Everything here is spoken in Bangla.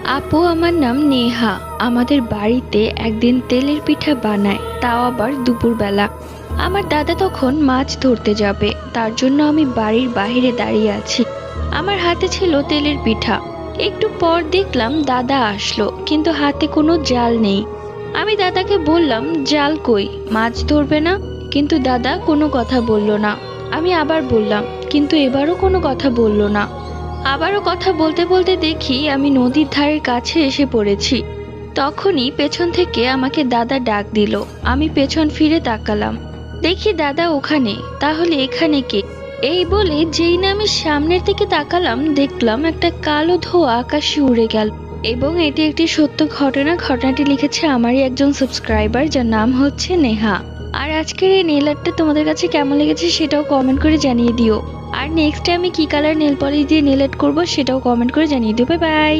আপু, আমার নাম নেহা। আমাদের বাড়িতে একদিন তেলের পিঠা বানায়, তাও আবার দুপুরবেলা। আমার দাদা তখন মাছ ধরতে যাবে, তার জন্য আমি বাড়ির বাইরে দাঁড়িয়ে আছি। আমার হাতে ছিল তেলের পিঠা। একটু পর দেখলাম দাদা আসলো, কিন্তু হাতে কোনো জাল নেই। আমি দাদাকে বললাম, জাল কই, মাছ ধরবে না? কিন্তু দাদা কোনো কথা বলল না। আমি আবার বললাম, কিন্তু এবারও কোনো কথা বলল না। আবারও কথা বলতে বলতে দেখি আমি নদীর ধারের কাছে এসে পড়েছি। তখনই পেছন থেকে আমাকে দাদা ডাক দিল। আমি পেছন ফিরে তাকালাম, দেখি দাদা ওখানে। তাহলে এখানে কে? এই বলে যেই না আমি সামনের দিকে তাকালাম, দেখলাম একটা কালো ধোঁয়া আকাশে উড়ে গেল। এবং এটি একটি সত্য ঘটনা। ঘটনাটি লিখেছে আমারই একজন সাবস্ক্রাইবার, যার নাম হচ্ছে নেহা। আর আজকের এই নেল আর্টটা তোমাদের কাছে কেমন লেগেছে সেটাও কমেন্ট করে জানিয়ে দিও। আর নেক্সট আমি কি কালার নেল পলিশ দিয়ে নেল আর্ট করবো সেটাও কমেন্ট করে জানিয়ে দিও। Bye bye.